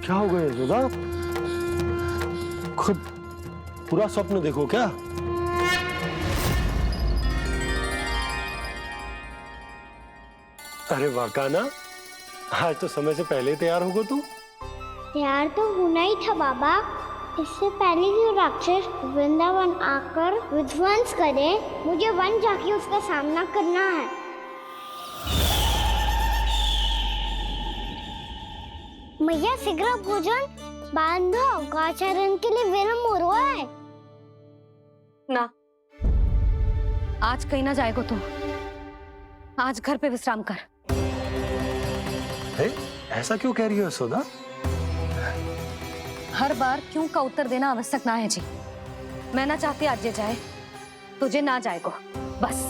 क्या हो गया यशोदा? खुद पूरा स्वप्न देखो क्या? अरे वाकाना, आज तो समय से पहले ही तैयार होगा तू। तैयार तो होना ही था बाबा। इससे पहले कि राक्षस वृंदावन आकर विध्वंस करे, मुझे वन जाके उसका सामना करना है। मैया शीघ्र भोजन बांधो, गौचरण के लिए विलंब हो रहा है। ना, आज कहीं ना जाएगा तुम। आज घर पे विश्राम कर। ऐसा क्यों कह रही हो यशोदा? हर बार क्यों का उत्तर देना आवश्यक ना है जी। मैं ना चाहती आज ये जाए, तुझे ना जाएगा बस।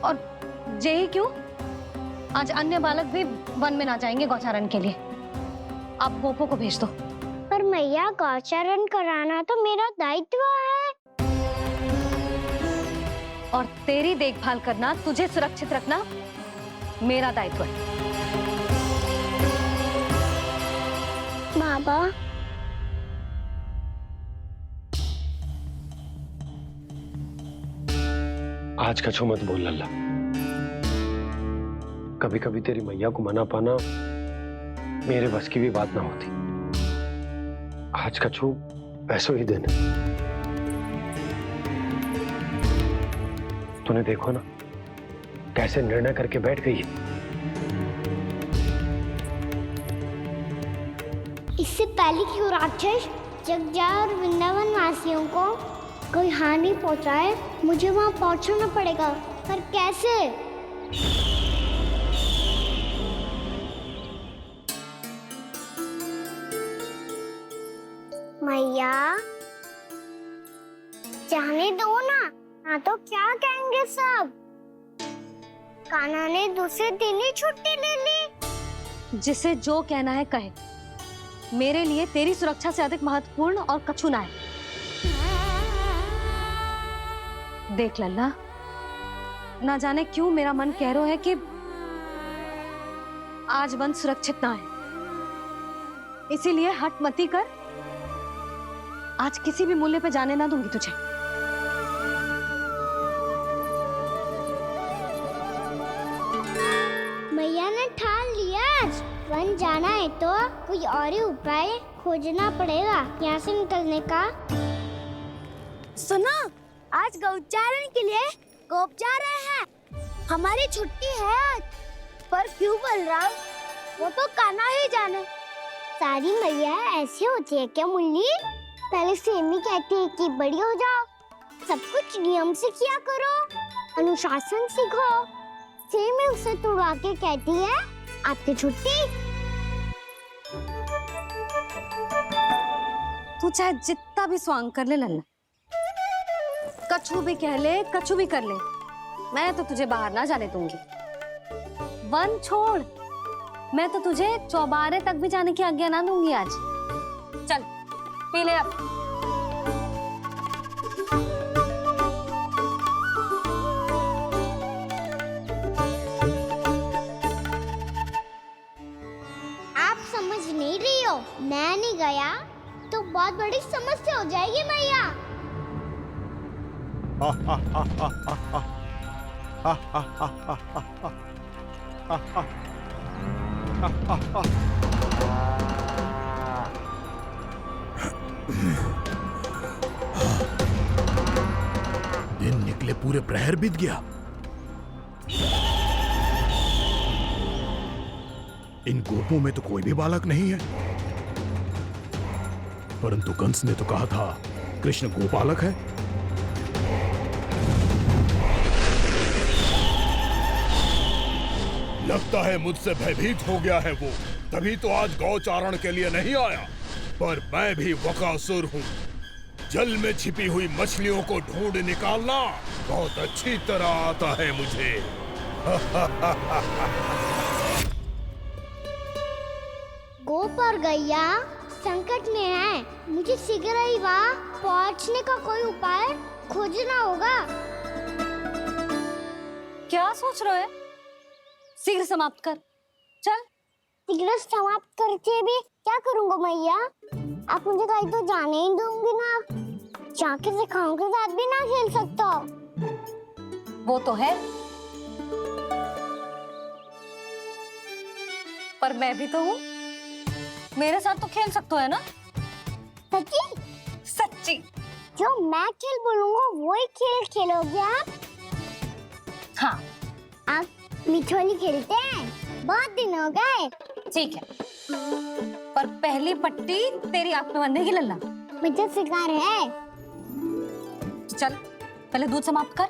और जे ही क्यों, आज अन्य बालक भी वन में ना जाएंगे गौचारण के लिए। आप गोपो को भेज दो। पर मैया गौचरण कराना तो मेरा दायित्व है। और तेरी देखभाल करना, तुझे सुरक्षित रखना मेरा दायित्व है। बाबा, आज कछु मत बोल लल्ला। कभी कभी तेरी मैया को मना पाना मेरे बस की भी बात ना होती। आज कछु ऐसो ही दिन है। तूने देखो ना कैसे निर्णय करके बैठ गई है। इससे पहले कि वो राक्षस जगजा और वृंदावन वासियों को कोई हानि पहुंचाए, मुझे वहां पहुंचना पड़ेगा। पर कैसे? मैया, जाने दो ना, हाँ तो क्या कहेंगे सब? कान्हा ने दूसरे दिन ही छुट्टी ले ली। जिसे जो कहना है कहे। मेरे लिए तेरी सुरक्षा से अधिक महत्वपूर्ण और कछु ना है। देख लल्ला, ना जाने क्यों मेरा मन कह रहा है कि आज वन सुरक्षित ना है। इसीलिए हट मती कर। आज किसी भी मूल्य पे जाने ना दूंगी तुझे। मैया ने ठान लिया, आज वन जाना है तो कोई और ही उपाय खोजना पड़ेगा यहाँ से निकलने का। सुनो, आज गौचारण के लिए गोप जा रहे हैं। हमारी छुट्टी है आज। पर क्यों बलराम? वो तो कान्हा ही जाने। सारी मैया ऐसी होती है क्या मुन्नी? पहले सेमी कहती है कि बड़ी हो जाओ, सब कुछ नियम से किया करो, अनुशासन सीखो। सेमी उसे तुड़वा के कहती है आपकी छुट्टी। तू चाहे जितना भी स्वांग कर ले लल्ला, कछु भी कह ले, कछु भी कर ले, मैं तो तुझे बाहर ना जाने दूंगी। वन छोड़, मैं तो तुझे चौबारे तक भी जाने की आज्ञा ना दूंगी आज। चल पी ले अब। आप समझ नहीं रही हो, मैं नहीं गया तो बहुत बड़ी समस्या हो जाएगी मैया। दिन निकले पूरे प्रहर बीत गया। इन गोपों में तो कोई भी बालक नहीं है, परंतु कंस ने तो कहा था कृष्ण गोपालक है। लगता है मुझसे भयभीत हो गया है वो, तभी तो आज गौचारण के लिए नहीं आया। पर मैं भी वकासुर हूँ। जल में छिपी हुई मछलियों को ढूंढ निकालना बहुत अच्छी तरह आता है मुझे। गोप और गैया संकट में है, मुझे शीघ्र ही वहाँ पहुँचने का कोई उपाय खोजना होगा। क्या सोच रहे हो? शीघ्र समाप्त कर। चल सिगरेट समाप्त करके भी क्या करूंगा मैया? आप मुझे कहीं तो जाने ही दूंगी ना। जाके सिखाओं के साथ भी ना खेल सकता। वो तो है, पर मैं भी तो हूँ, मेरे साथ तो खेल सकते हो है ना? सच्ची? सच्ची। जो मैं खेल बोलूंगा वही खेल खेलोगे आप? हाँ आप मिठोली खेलते हैं? बहुत दिन हो गए। ठीक है, पर पहली पट्टी तेरी आंख में बनने की लल्ला। मुझे शिकार है। चल पहले दूध समाप्त कर।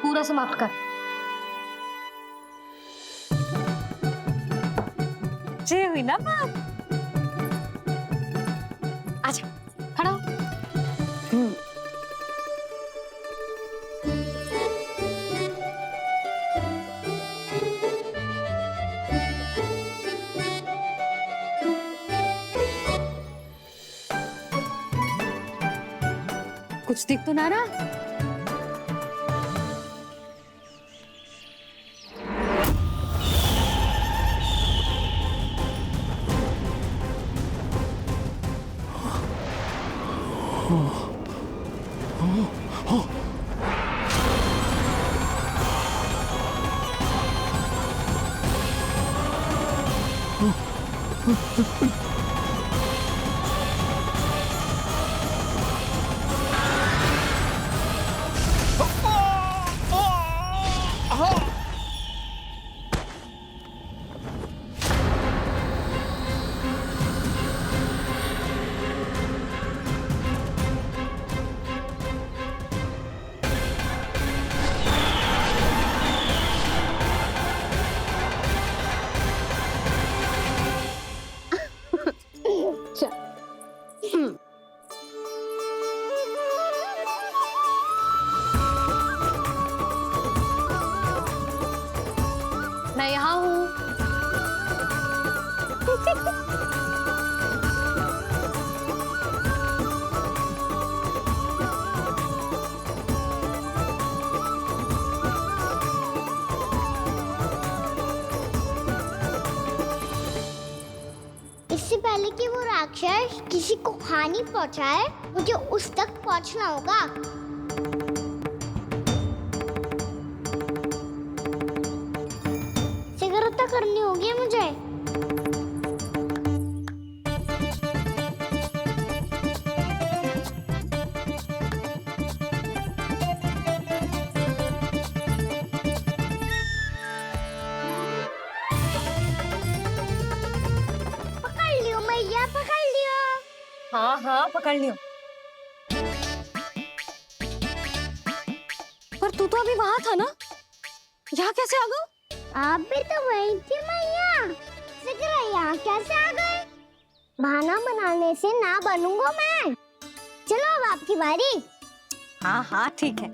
पूरा समाप्त कर। जे हुई ना बात। आजा खड़ा हो। कुछ दिख तो ना रहा? मैं यहाँ हूँ। इससे पहले कि वो राक्षस किसी को हानि पहुंचाए, मुझे उस तक पहुंचना होगा। सिगरेट करनी होगी मुझे। पकड़ लियो मैया, पकड़ लियो। हाँ हाँ पकड़ लियो। पर तू तो अभी वहां था ना, यहाँ कैसे आ गया? आप भी तो वही थी मैया। सिगरेट यहाँ कैसे आ गए? बहाना बनाने से ना बनूंगा मैं। चलो अब आपकी बारी। हाँ हाँ ठीक है।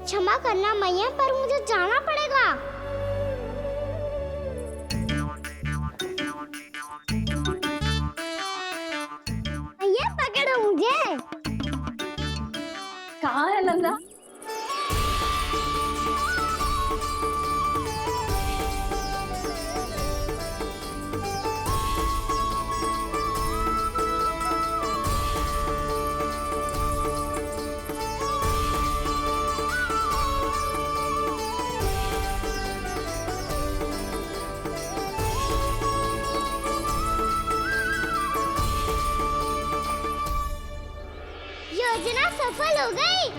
क्षमा करना मैया, पर मुझे जाना पड़ेगा। मैया पकड़ो मुझे। कहाँ है लल्ला? योजना सफल हो गई।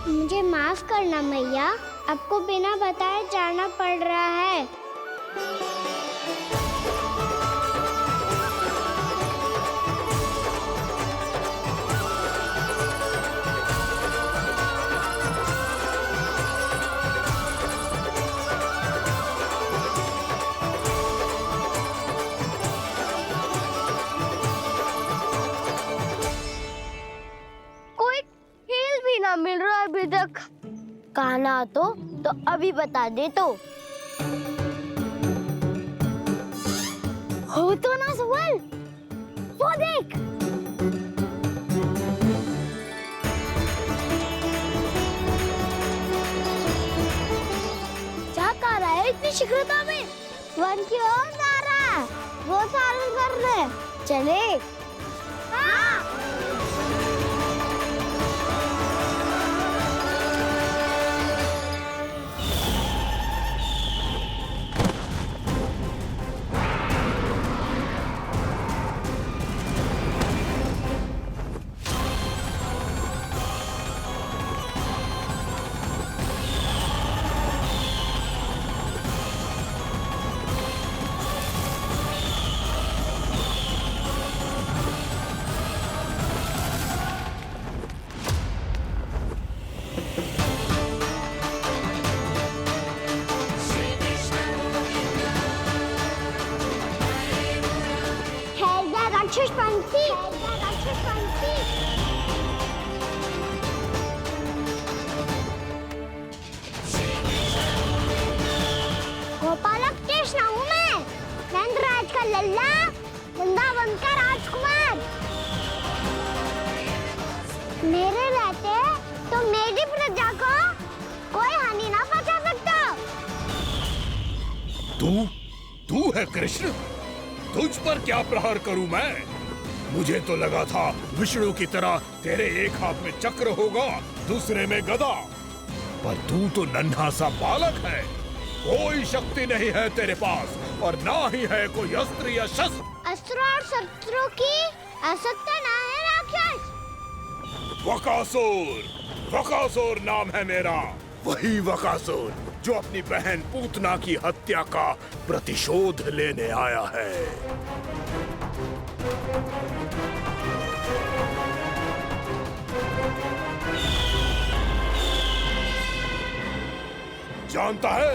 मुझे माफ करना मैया, आपको बिना बताए जाना पड़ रहा है। क्या मिल रहा है अभी तक? कहना तो अभी बता दे तो। हो तो ना सुबल, वो देख। क्या कर रहा है इतनी शीघ्रता में? वन की ओर जा रहा है, वो सालन कर रहे। चले। हाँ। राक्षसपंथी, राक्षसपंथी। गोपालक कृष्ण हूँ मैं, नंदराज का लल्ला, वृंदावन का राजकुमार। मेरे रहते तो मेरी प्रजा को कोई हानि ना पहुंचा सकता। तू है कृष्ण? तुझ पर क्या प्रहार करूं मैं? मुझे तो लगा था विष्णु की तरह तेरे एक हाथ में चक्र होगा, दूसरे में गदा, पर तू तो नन्हा सा बालक है। कोई शक्ति नहीं है तेरे पास और ना ही है कोई अस्त्र या शस्त्र। अस्त्र और शस्त्रों की आवश्यकता ना है राक्षस। वकासुर, वकासुर नाम है मेरा। वही वकासुर जो अपनी बहन पूतना की हत्या का प्रतिशोध लेने आया है। जानता है,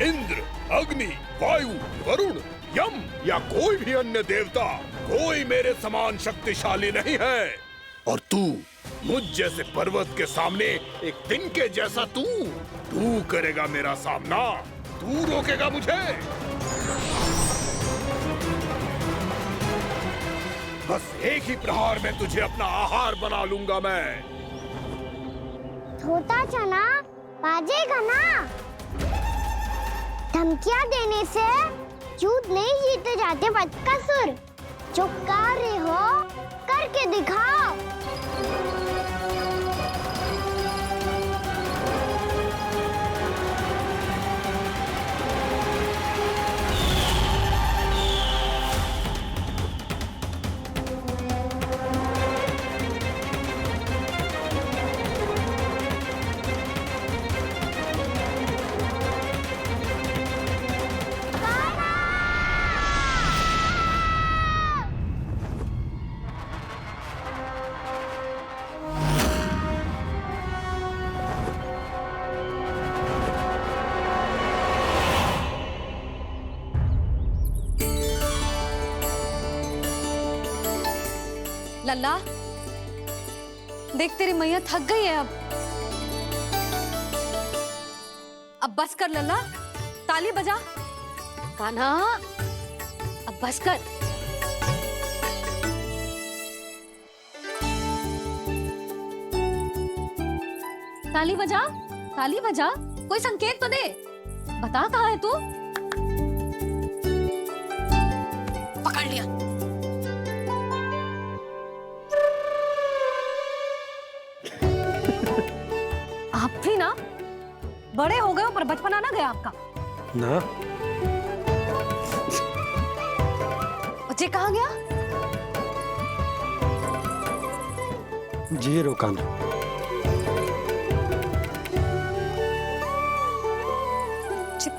इंद्र, अग्नि, वायु, वरुण, यम या कोई भी अन्य देवता कोई मेरे समान शक्तिशाली नहीं है। और तू मुझ जैसे पर्वत के सामने एक दिन के जैसा तू करेगा मेरा सामना? तू रोकेगा मुझे? बस एक ही प्रहार में तुझे अपना आहार बना लूंगा मैं। छोटा चना बाजेगा ना। धमकियां देने से युद्ध नहीं जीते जाते बदकसूर। जो कार्य हो करके दिखाओ। लल्ला, देख तेरी मैया थक गई है अब बस कर लल्ला, ताली बजा। कान्हा, अब बस कर। ताली बजा, ताली बजा, कोई संकेत तो दे। बता कहाँ है तू? पकड़ लिया। आप भी ना बड़े हो गए हो पर बचपना ना गया आपका ना। बच्चे कहाँ गया? जी रोकाना।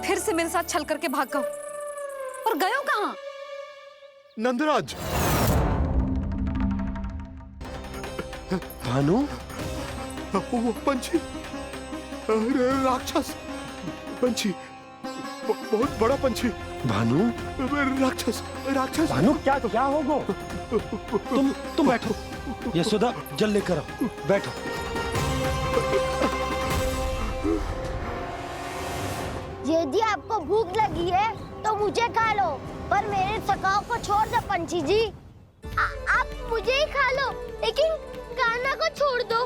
फिर से मेरे साथ छल करके भाग गए और गए हो कहाँ? नंदराज। भानु, वो पंछी, राक्षस पंछी, बहुत बड़ा पंछी। भानु, राक्षस, राक्षस। भानु क्या होगा? तुम बैठो, यशोदा जल लेकर आओ, बैठो। तो मुझे खा लो, पर मेरे सखाओं को छोड़ दो पंछी जी। आप मुझे ही खा लो, लेकिन कान्हा को छोड़ दो।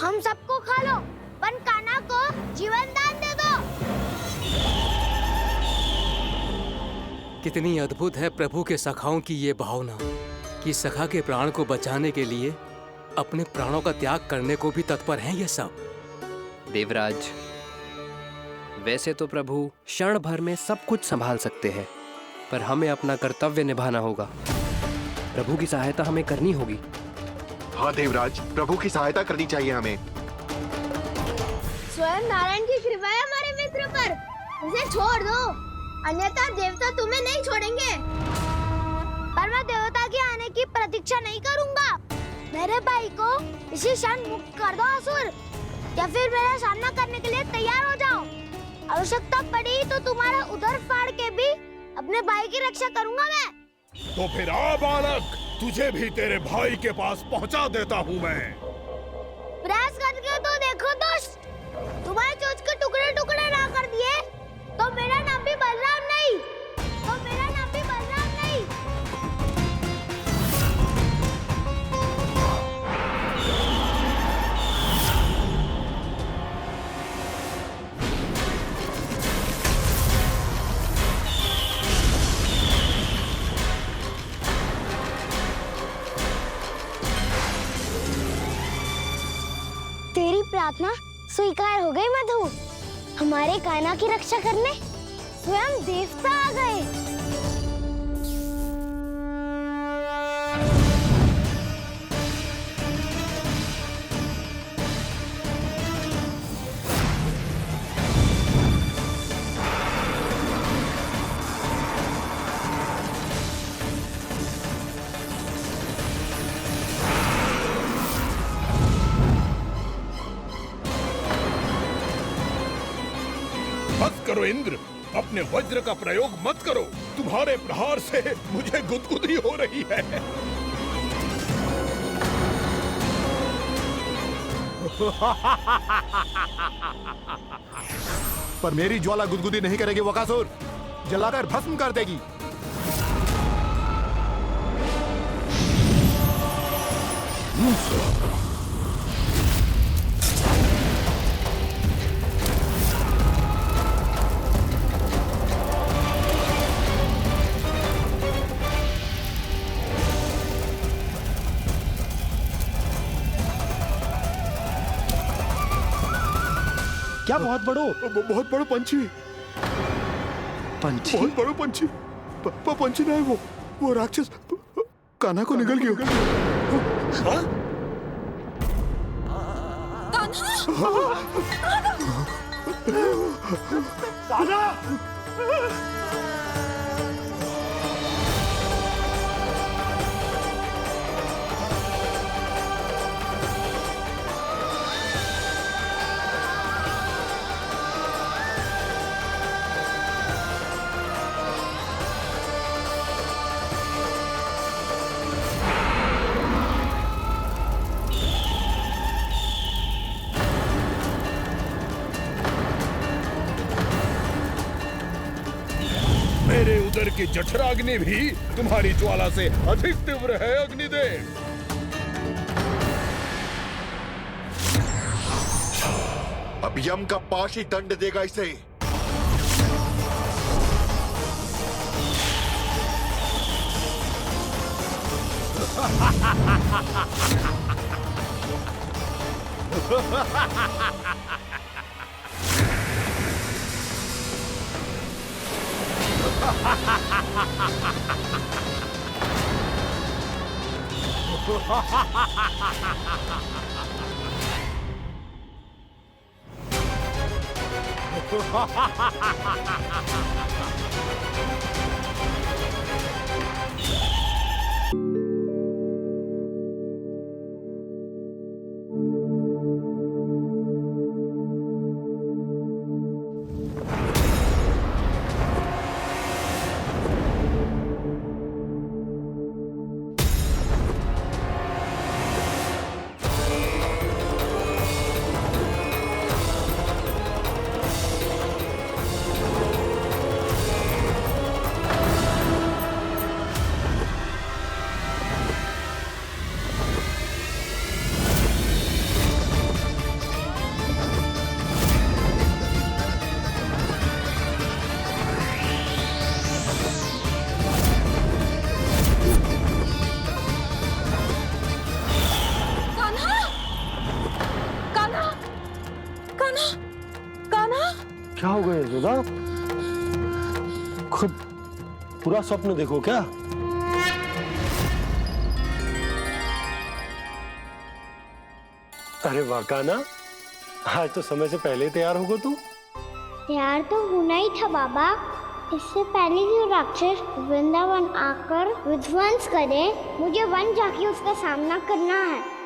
हम सबको खा लो, पर कान्हा को जीवन दान दे दो। कितनी अद्भुत है प्रभु के सखाओं की ये भावना कि सखा के प्राण को बचाने के लिए अपने प्राणों का त्याग करने को भी तत्पर हैं ये सब। देवराज, वैसे तो प्रभु क्षण भर में सब कुछ संभाल सकते हैं, पर हमें अपना कर्तव्य निभाना होगा। प्रभु की सहायता हमें करनी होगी। हाँ देवराज, प्रभु की सहायता करनी चाहिए हमें। स्वयं नारायण की कृपा है हमारे मित्र पर, उसे छोड़ दो, अन्यथा देवता तुम्हें नहीं छोड़ेंगे। पर मैं देवता के आने की प्रतीक्षा नहीं करूंगा। मेरे भाई को इसी क्षण मुक्त कर दो असुर, या फिर मेरा सामना करने के लिए तैयार हो जाओ। आवश्यकता पड़ी तो तुम्हारा उदर फाड़ के भी अपने भाई की रक्षा करूंगा मैं। तो फिर आ बालक, तुझे भी तेरे भाई के पास पहुंचा देता हूँ मैं। प्रयास करके तो देखो दोस्त, तुम्हारे चोंच के टुकड़े टुकड़े ना कर दिए तो मेरा नाम भी बलराम नहीं, तो मेरा नाम भी बलराम नहीं। तेरी प्रार्थना स्वीकार हो गई मधु। हमारे कान्हा की रक्षा करने स्वयं देवता आ गए। बस करो इंद्र, अपने वज्र का प्रयोग मत करो। तुम्हारे प्रहार से मुझे गुदगुदी हो रही है। पर मेरी ज्वाला गुदगुदी नहीं करेगी वकासुर, जलाकर भस्म कर देगी। क्या बहुत बहुत बड़ो पंछी, पंछी? बहुत बड़ो पंछी। पंछी नहीं, वो राक्षस कान्हा को निगल गया। हाँ? कान्हा! मेरे उदर की जठराग्नि भी तुम्हारी ज्वाला से अधिक तीव्र है अग्निदेव। अब यम का पाशी दंड देगा इसे। यशोदा, खुद पूरा स्वप्न देखो क्या? अरे वाकाना, आज तो समय से पहले ही तैयार होगा तू। तैयार तो होना ही था बाबा। इससे पहले जो राक्षस वृंदावन आकर विध्वंस करे, मुझे वन जाके उसका सामना करना है।